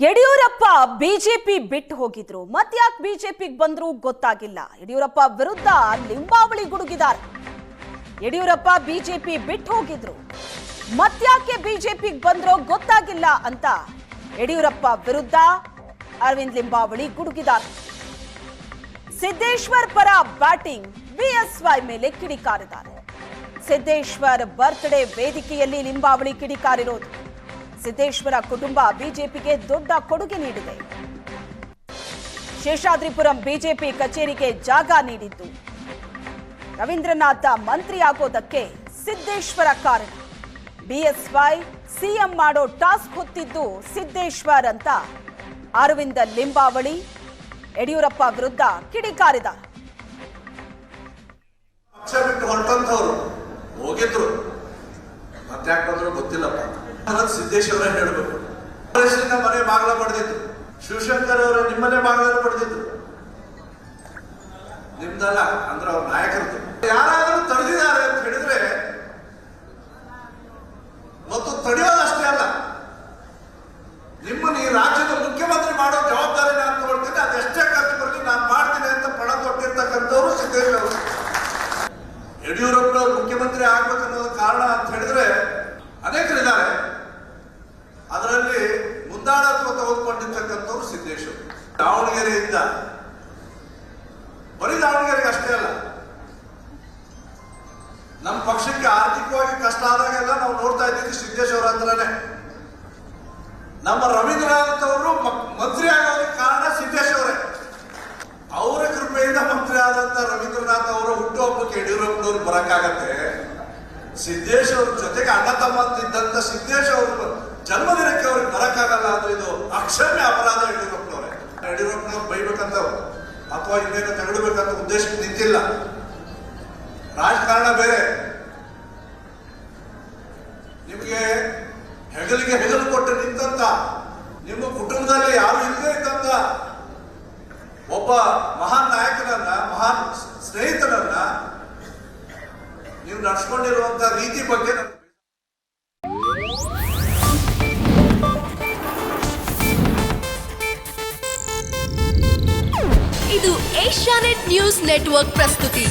Yediyurappa BJP ಬಿಟ್ಟು ಹೋಗಿದ್ರು. ಮತ್ಯಾಕೆ ಬಿಜೆಪಿಗೆ ಬಂದ್ರು ಗೊತ್ತಾಗಿಲ್ಲ. ಯಡಿಯೂರಪ್ಪ ವಿರುದ್ಧ ಲಿಂಬಾವಳಿ ಗುಡುಗಿದ್ದಾರೆ. ಯಡಿಯೂರಪ್ಪ ಬಿಜೆಪಿ ಬಿಟ್ಟು ಹೋಗಿದ್ರು. ಮತ್ಯಾಕೆ ಬಿಜೆಪಿಗೆ ಬಂದ್ರೋ ಗೊತ್ತಾಗಿಲ್ಲ ಅಂತ ಯಡಿಯೂರಪ್ಪ ವಿರುದ್ಧ ಅರವಿಂದ್ ಲಿಂಬಾವಳಿ ಗುಡುಗಿದ್ದಾರೆ. ಸಿದ್ದೇಶ್ವರ್ ಪರ ಬ್ಯಾಟಿಂಗ್, ಬಿಎಸ್ವೈ ಮೇಲೆ ಕಿಡಿಕಾರಿದ್ದಾರೆ. ಸಿದ್ದೇಶ್ವರ್ ಬರ್ತ್ಡೇ ವೇದಿಕೆಯಲ್ಲಿ ಲಿಂಬಾವಳಿ ಕಿಡಿಕಾರಿರೋದು. ಸಿದ್ದೇಶ್ವರ ಕುಟುಂಬ ಬಿಜೆಪಿಗೆ ದೊಡ್ಡ ಕೊಡುಗೆ ನೀಡಿದೆ. ಶೇಷಾದ್ರಿಪುರಂ ಬಿಜೆಪಿ ಕಚೇರಿಗೆ ಜಾಗ ನೀಡಿದ್ದು, ರವೀಂದ್ರನಾಥ ಮಂತ್ರಿಯಾಗೋದಕ್ಕೆ ಸಿದ್ದೇಶ್ವರ ಕಾರಣ. ಬಿಎಸ್ವೈ ಸಿಎಂ ಮಾಡೋ ಟಾಸ್ಕ್ ಹೊತ್ತಿದ್ದು ಸಿದ್ದೇಶ್ವರ್ ಅಂತ ಅರವಿಂದ ಲಿಂಬಾವಳಿ ಯಡಿಯೂರಪ್ಪ ವಿರುದ್ಧ ಕಿಡಿಕಾರಿದ್ದಾರೆ. ಪಕ್ಷ ಬಿಟ್ಟು ಹೊರಟಂತವ್ರು ಹೋಗಿದ್ರು, ಮತ್ತೆ ಯಾಕೆ ಬಂದ್ರು ಗೊತ್ತಿಲ್ಲಪ್ಪ. ಸಿದ್ದೇಶ್ವರ ಹೇಳಬೇಕು. ಮನೆ ಬಾಗಿಲ ಪಡೆದಿದ್ರು, ಶಿವಶಂಕರ್ ಅವರು ನಿಮ್ಮನೆ ಬಾಗಿಲ ಪಡೆದಿದ್ರು. ನಿಮ್ದಲ್ಲ ಅಂದ್ರೆ ಅವ್ರ ನಾಯಕರದ್ದು. ಯಾರಾದರೂ ತಡೆದಿದ್ದಾರೆ ಅಂತ ಹೇಳಿದ್ರೆ ಮತ್ತು ತಡೆಯೋದಷ್ಟೇ ಅಲ್ಲ, ನಿಮ್ಮನ್ನು ಈ ರಾಜ್ಯದ ಮುಖ್ಯಮಂತ್ರಿ ಮಾಡೋ ಜವಾಬ್ದಾರಿ ನಾನು ತಗೊಳ್ತೀನಿ, ಅದೆಷ್ಟೇ ಖರ್ಚು ಬರಲಿ ನಾನು ಮಾಡ್ತೀನಿ ಅಂತ ಪಣ ತೊಟ್ಟಿರ್ತಕ್ಕಂಥವ್ರು ಸಿದ್ದೇಶ್ವರ. ಯಡಿಯೂರಪ್ಪನವ್ರು ಮುಖ್ಯಮಂತ್ರಿ ಆಗ್ಬೇಕನ್ನೋದು ಕಾರಣ ಅಂತ ಹೇಳಿದ್ರೆ ಅನೇಕರಿದ್ದಾರೆ. ಅದರಲ್ಲಿ ಮುಂದಾಳತ್ವ ತೆಗೆದುಕೊಂಡಿರ್ತಕ್ಕಂಥವ್ರು ಸಿದ್ದೇಶ್ವರ. ದಾವಣಗೆರೆಯಿಂದ ಬರೀ ದಾವಣಗೆರೆಗೆ ಅಷ್ಟೇ ಅಲ್ಲ, ನಮ್ಮ ಪಕ್ಷಕ್ಕೆ ಆರ್ಥಿಕವಾಗಿ ಕಷ್ಟ ಆದಾಗೆಲ್ಲ ನಾವು ನೋಡ್ತಾ ಇದ್ದೀವಿ ಸಿದ್ದೇಶ್ವರ ಹತ್ರನೇ. ನಮ್ಮ ರವೀಂದ್ರನಾಥ್ ಅವರು ಮಂತ್ರಿ ಆಗೋದಕ್ಕೆ ಕಾರಣ ಸಿದ್ದೇಶ್ವರೇ. ಅವರ ಕೃಪೆಯಿಂದ ಮಂತ್ರಿ ಆದಂತ ರವೀಂದ್ರನಾಥ್ ಅವರ ಹುಟ್ಟುಹಬ್ಬಕ್ಕೆ ಯಡಿಯೂರಪ್ಪನವ್ರು ಬರಕ್ಕಾಗತ್ತೆ? ಸಿದ್ದೇಶ್ ಅವ್ರ ಜೊತೆಗೆ ಅಣ್ಣ ತಮ್ಮ ಇದ್ದಂತ ಸಿದ್ದೇಶ್ ಅವ್ರ ಜನ್ಮದಿನಕ್ಕೆ ಅವ್ರಿಗೆ ಬರಕ್ಕಾಗಲ್ಲ ಅಂದ್ರೆ ಇದು ಅಕ್ಷಮ್ಯ ಅಪರಾಧ. ಯಡಿಯೂರಪ್ಪನವ್ರು ಬೈಬೇಕಂತ ಅಥವಾ ಇನ್ನೇನು ತಗೊಳ್ಬೇಕಂತ ಉದ್ದೇಶಕ್ಕೆ ನಿಂತಿಲ್ಲ. ರಾಜಕಾರಣ ಬೇರೆ. ನಿಮಗೆ ಹೆಗಲಿಗೆ ಹೆಗಲು ಕೊಟ್ಟು ನಿಂತಂತ, ನಿಮ್ಮ ಕುಟುಂಬದಲ್ಲಿ ಯಾರು ಇಲ್ಲದೆ ಇದ್ದಂತ ಒಬ್ಬ ಮಹಾನ್ ನಾಯಕನನ್ನ, ಮಹಾನ್ ಸ್ನೇಹಿತನನ್ನ ನೀವು ನಡ್ಸ್ಕೊಂಡಿರುವಂತ ರೀತಿ ಬಗ್ಗೆ ಇದು ಏಷ್ಯಾನೆಟ್ ನ್ಯೂಸ್ ನೆಟ್ವರ್ಕ್ ಪ್ರಸ್ತುತಿ.